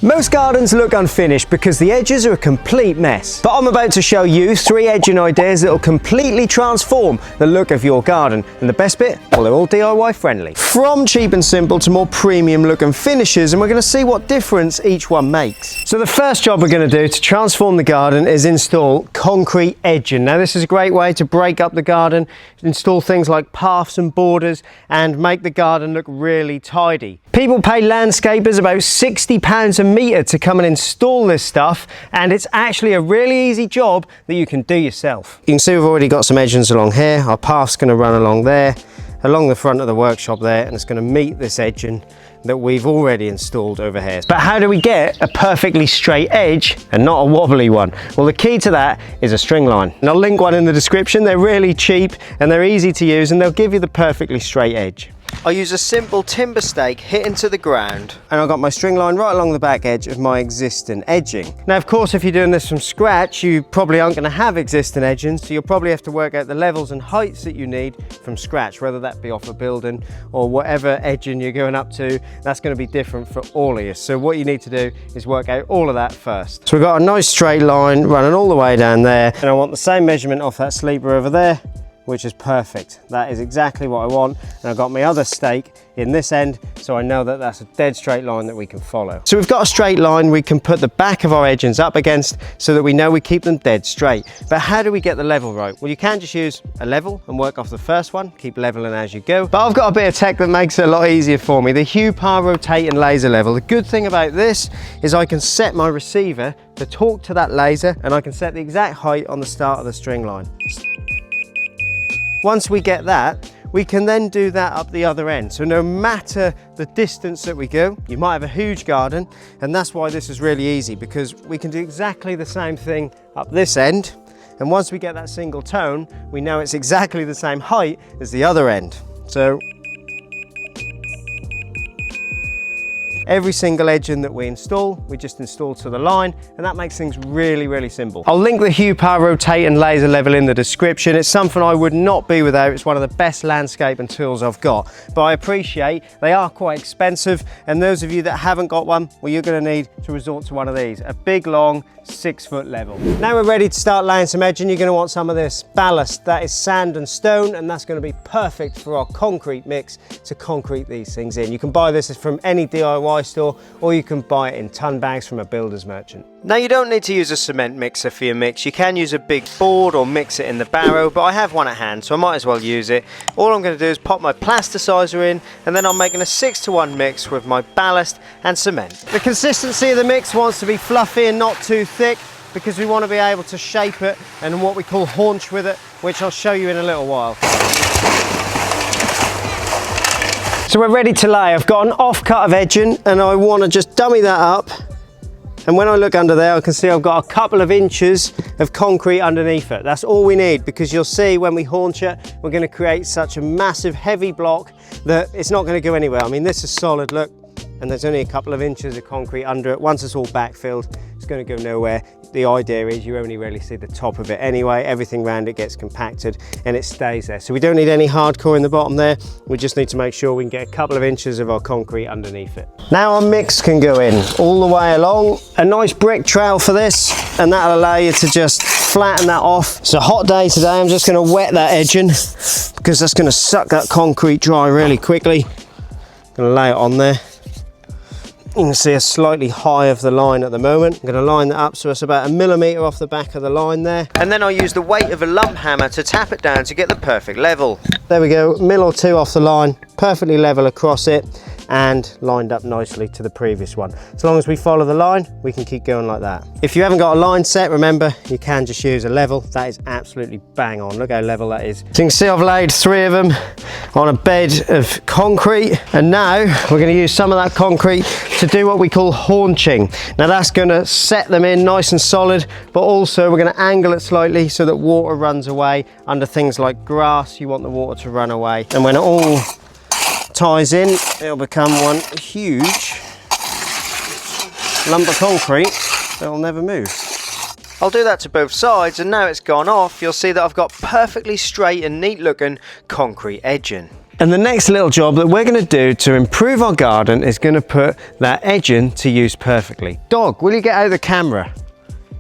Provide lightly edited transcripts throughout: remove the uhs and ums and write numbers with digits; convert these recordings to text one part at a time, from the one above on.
Most gardens look unfinished because the edges are a complete mess. But I'm about to show you 3 edging ideas that will completely transform the look of your garden. And the best bit? Well, they're all DIY friendly. From cheap and simple to more premium look and finishes, and we're going to see what difference each one makes. So the first job we're going to do to transform the garden is install concrete edging. Now this is a great way to break up the garden, install things like paths and borders, and make the garden look really tidy. People pay landscapers about £60 a metre to come and install this stuff, and it's actually a really easy job that you can do yourself. You can see we've already got some edgings along here. Our path's going to run along there, along the front of the workshop there, and it's going to meet this edging that we've already installed over here. But how do we get a perfectly straight edge and not a wobbly one? Well, the key to that is a string line. And I'll link one in the description. They're really cheap and they're easy to use, and they'll give you the perfectly straight edge. I use a simple timber stake hit into the ground, and I've got my string line right along the back edge of my existing edging. Now, of course, if you're doing this from scratch, you probably aren't going to have existing edging, so you'll probably have to work out the levels and heights that you need from scratch, whether that be off a building or whatever edging you're going up to. That's going to be different for all of you. So what you need to do is work out all of that first. So we've got a nice straight line running all the way down there, and I want the same measurement off that sleeper over there, which is perfect. That is exactly what I want. And I've got my other stake in this end, so I know that that's a dead straight line that we can follow. So we've got a straight line we can put the back of our edgings up against so that we know we keep them dead straight. But how do we get the level right? Well, you can just use a level and work off the first one, keep leveling as you go. But I've got a bit of tech that makes it a lot easier for me. The Hue Power Rotating Laser Level. The good thing about this is I can set my receiver to talk to that laser, and I can set the exact height on the start of the string line. Once we get that, we can then do that up the other end. So no matter the distance that we go, you might have a huge garden, and that's why this is really easy, because we can do exactly the same thing up this end. And once we get that single tone, we know it's exactly the same height as the other end. So every single edging that we install, we just install to the line, and that makes things really, really simple. I'll link the Hue Power Rotating Laser Level in the description. It's something I would not be without. It's one of the best landscaping tools I've got. But I appreciate they are quite expensive, and those of you that haven't got one, well, you're going to need to resort to one of these, a big, long 6-foot level. Now we're ready to start laying some edging. You're going to want some of this ballast. That is sand and stone, and that's going to be perfect for our concrete mix to concrete these things in. You can buy this from any DIY store, or you can buy it in ton bags from a builder's merchant. Now you don't need to use a cement mixer for your mix. You can use a big board or mix it in the barrow, but I have one at hand, so I might as well use it. All I'm going to do is pop my plasticizer in, and then I'm making a 6-to-1 mix with my ballast and cement. The consistency of the mix wants to be fluffy and not too thick, because we want to be able to shape it and what we call haunch with it, which I'll show you in a little while. So we're ready to lay. I've got an off-cut of edging, and I want to just dummy that up. And when I look under there, I can see I've got a couple of inches of concrete underneath it. That's all we need, because you'll see when we haunch it, we're going to create such a massive heavy block that it's not going to go anywhere. I mean, this is solid, look, and there's only a couple of inches of concrete under it. Once it's all backfilled, it's going to go nowhere. The idea is you only really see the top of it anyway. Everything around it gets compacted and it stays there. So we don't need any hardcore in the bottom there. We just need to make sure we can get a couple of inches of our concrete underneath it. Now our mix can go in all the way along. A nice brick trail for this, and that'll allow you to just flatten that off. It's a hot day today. I'm just going to wet that edging, because that's going to suck that concrete dry really quickly. I'm going to lay it on there. You can see a slightly high of the line at the moment. I'm going to line that up so it's about 1 millimetre off the back of the line there. And then I'll use the weight of a lump hammer to tap it down to get the perfect level. There we go, 1 or 2 off the line, perfectly level across it, and lined up nicely to the previous one. As long as we follow the line, we can keep going like that. If you haven't got a line set, remember, you can just use a level. That is absolutely bang on. Look how level that is. So you can see I've laid 3 of them on a bed of concrete, and now we're going to use some of that concrete to do what we call haunching. Now that's going to set them in nice and solid, but also we're going to angle it slightly so that water runs away. Under things like grass, you want the water to run away, and when it all ties in, it'll become one huge lump of concrete that'll never move. I'll do that to both sides, and now it's gone off, you'll see that I've got perfectly straight and neat looking concrete edging. And the next little job that we're going to do to improve our garden is going to put that edging to use perfectly. Dog, will you get out of the camera?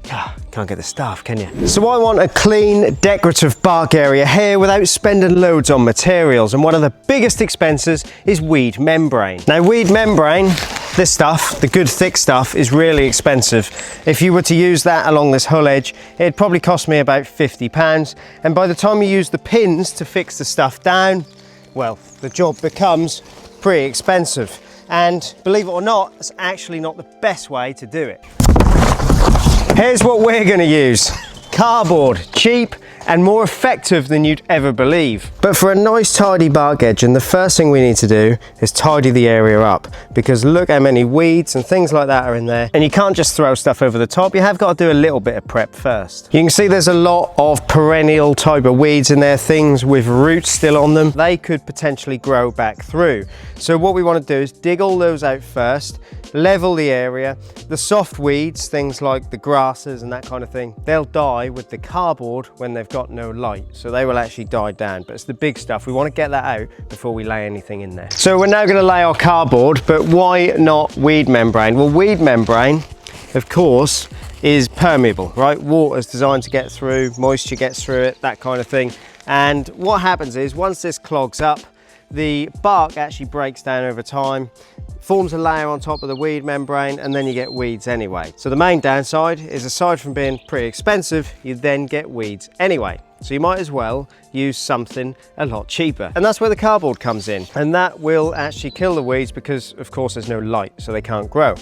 Can't get the staff, can you? So I want a clean, decorative bark area here without spending loads on materials. And one of the biggest expenses is weed membrane. Now, weed membrane, this stuff, the good thick stuff, is really expensive. If you were to use that along this hull edge, it'd probably cost me about £50. And by the time you use the pins to fix the stuff down, well, the job becomes pretty expensive. And believe it or not, it's actually not the best way to do it. Here's what we're going to use. Cardboard, cheap and more effective than you'd ever believe. But for a nice tidy bark edge, and the first thing we need to do is tidy the area up, because look how many weeds and things like that are in there. And you can't just throw stuff over the top, you have got to do a little bit of prep first. You can see there's a lot of perennial type of weeds in there, things with roots still on them. They could potentially grow back through. So what we want to do is dig all those out first, level the area. The soft weeds, things like the grasses and that kind of thing, they'll die with the cardboard when they've got no light, so they will actually die down. But it's the big stuff, we want to get that out before we lay anything in there. So we're now going to lay our cardboard, but why not weed membrane? Well, weed membrane, of course, is permeable, right? Water's designed to get through, moisture gets through it, that kind of thing. And what happens is, once this clogs up, the bark actually breaks down over time, forms a layer on top of the weed membrane, and then you get weeds anyway. So the main downside is, aside from being pretty expensive, you then get weeds anyway. So you might as well use something a lot cheaper. And that's where the cardboard comes in. And that will actually kill the weeds because, of course, there's no light, so they can't grow.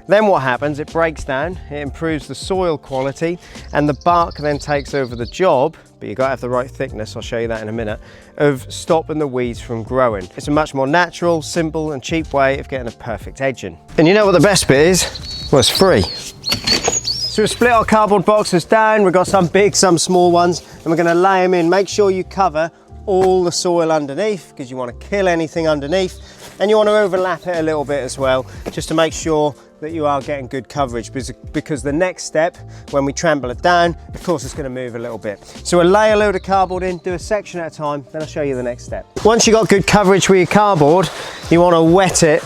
Then what happens, it breaks down, it improves the soil quality, and the bark then takes over the job, but you've got to have the right thickness, I'll show you that in a minute, of stopping the weeds from growing. It's a much more natural, simple and cheap way of getting a perfect edging. And you know what the best bit is? Well, it's free. So we've split our cardboard boxes down, we've got some big, some small ones, and we're going to lay them in. Make sure you cover all the soil underneath, because you want to kill anything underneath, and you want to overlap it a little bit as well, just to make sure that you are getting good coverage, because the next step, when we trample it down, of course it's going to move a little bit. So we'll lay a load of cardboard in, do a section at a time, then I'll show you the next step. Once you've got good coverage with your cardboard, you want to wet it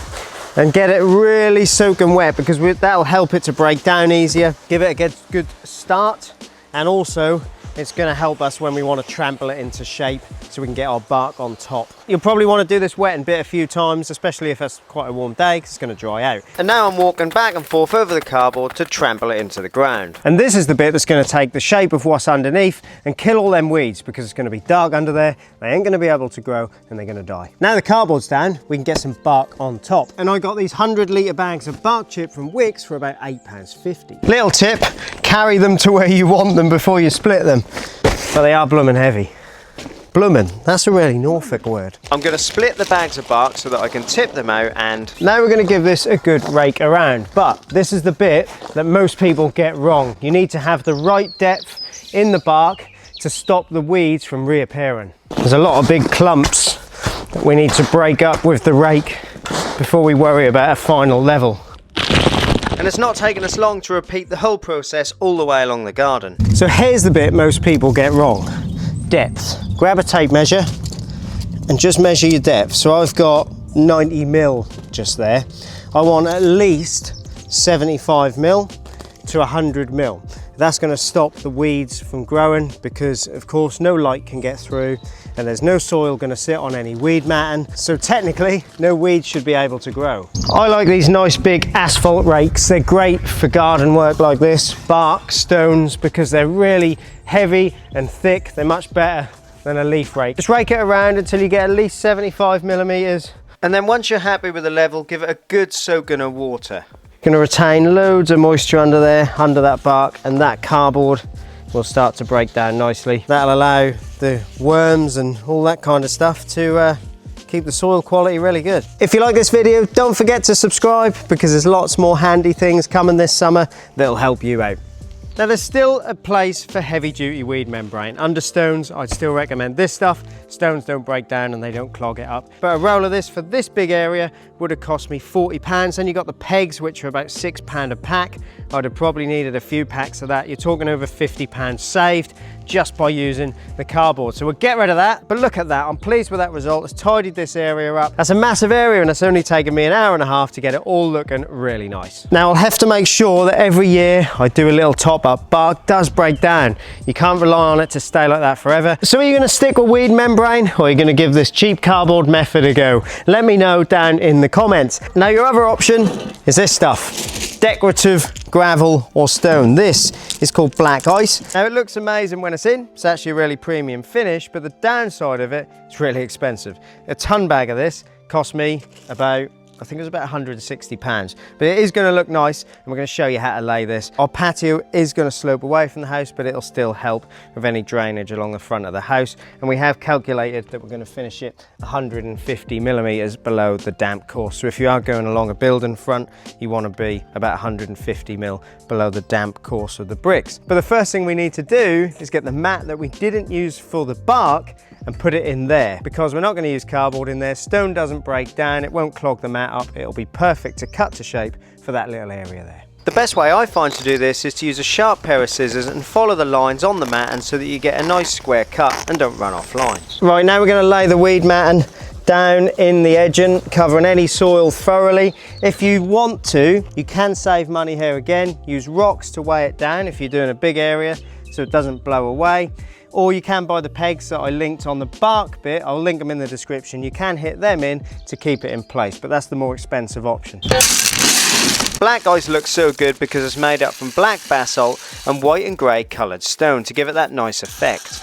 and get it really soaking wet, because that'll help it to break down easier, give it a good start, and also it's going to help us when we want to trample it into shape so we can get our bark on top. You'll probably want to do this wet and bit a few times, especially if it's quite a warm day, because it's going to dry out. And now I'm walking back and forth over the cardboard to trample it into the ground. And this is the bit that's going to take the shape of what's underneath and kill all them weeds, because it's going to be dark under there, they ain't going to be able to grow, and they're going to die. Now the cardboard's down, we can get some bark on top. And I got these 100-litre bags of bark chip from Wickes for about £8.50. Little tip, carry them to where you want them before you split them. But they are bloomin' heavy. Bloomin', that's a really Norfolk word. I'm going to split the bags of bark so that I can tip them out, and now we're going to give this a good rake around. But this is the bit that most people get wrong. You need to have the right depth in the bark to stop the weeds from reappearing. There's a lot of big clumps that we need to break up with the rake before we worry about a final level. And it's not taking us long to repeat the whole process all the way along the garden. So here's the bit most people get wrong. Depth. Grab a tape measure and just measure your depth. So I've got 90 mil just there. I want at least 75 mil to 100 mil. That's going to stop the weeds from growing, because of course no light can get through, and there's no soil going to sit on any weed matting, so technically no weeds should be able to grow. I like these nice big asphalt rakes. They're great for garden work like this, bark, stones, because they're really heavy and thick. They're much better than a leaf rake. Just rake it around until you get at least 75 millimeters, and then once you're happy with the level, give it a good soaking of water. Going to retain loads of moisture under there, under that bark, and that cardboard will start to break down nicely. That'll allow the worms and all that kind of stuff to keep the soil quality really good. If you like this video, don't forget to subscribe, because there's lots more handy things coming this summer that'll help you out. Now there's still a place for heavy duty weed membrane. Under stones, I'd still recommend this stuff. Stones don't break down and they don't clog it up. But a roll of this for this big area would have cost me £40. Then you got the pegs, which are about £6 a pack. I'd have probably needed a few packs of that. You're talking over £50 saved. just by using the cardboard. So we'll get rid of that, but look at that. I'm pleased with that result. It's tidied this area up. That's a massive area and it's only taken me an hour and a half to get it all looking really nice. Now I'll have to make sure that every year I do a little top up. Bark does break down. You can't rely on it to stay like that forever. So are you going to stick with weed membrane or are you going to give this cheap cardboard method a go? Let me know down in the comments. Now your other option is this stuff. Decorative gravel or stone. This is called black ice. Now it looks amazing when it's in. It's actually a really premium finish, but the downside of it, it's really expensive. A ton bag of this cost me about, I think it was about £160, but it is going to look nice and we're going to show you how to lay this. Our patio is going to slope away from the house, but it'll still help with any drainage along the front of the house. And we have calculated that we're going to finish it 150 millimeters below the damp course. So if you are going along a building front, you want to be about 150 mil below the damp course of the bricks. But the first thing we need to do is get the mat that we didn't use for the bark and put it in there, because we're not going to use cardboard in there. Stone doesn't break down, it won't clog the mat up, it'll be perfect to cut to shape for that little area there. The best way I find to do this is to use a sharp pair of scissors and follow the lines on the mat, and so that you get a nice square cut and don't run off lines. Right, now we're going to lay the weed matting down in the edging, covering any soil thoroughly. If you want to, you can save money here again. Use rocks to weigh it down if you're doing a big area so it doesn't blow away. Or you can buy the pegs that I linked on the bark bit. I'll link them in the description. You can hit them in to keep it in place, but that's the more expensive option. Black ice looks so good because it's made up from black basalt and white and grey coloured stone to give it that nice effect.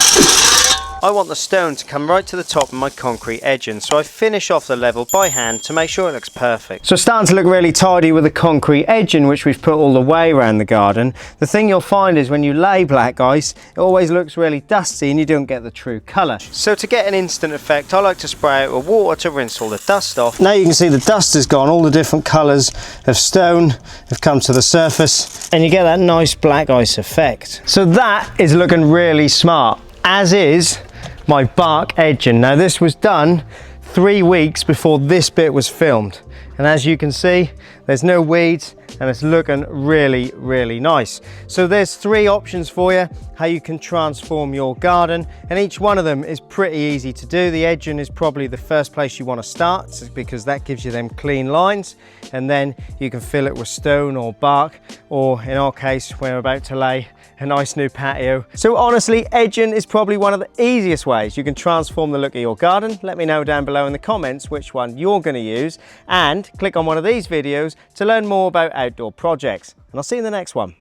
I want the stone to come right to the top of my concrete edging, so I finish off the level by hand to make sure it looks perfect. So it's starting to look really tidy with the concrete edging, which we've put all the way around the garden. The thing you'll find is when you lay black ice, it always looks really dusty and you don't get the true colour. So to get an instant effect, I like to spray it with water to rinse all the dust off. Now you can see the dust is gone, all the different colours of stone have come to the surface, and you get that nice black ice effect. So that is looking really smart, as is my bark edging. Now this was done 3 weeks before this bit was filmed, and as you can see, there's no weeds and it's looking really, really nice. So there's 3 options for you how you can transform your garden, and each one of them is pretty easy to do. The edging is probably the first place you want to start because that gives you them clean lines, and then you can fill it with stone or bark, or in our case we're about to lay a nice new patio. So honestly, edging is probably one of the easiest ways you can transform the look of your garden. Let me know down below in the comments which one you're going to use, and click on one of these videos to learn more about outdoor projects. And I'll see you in the next one.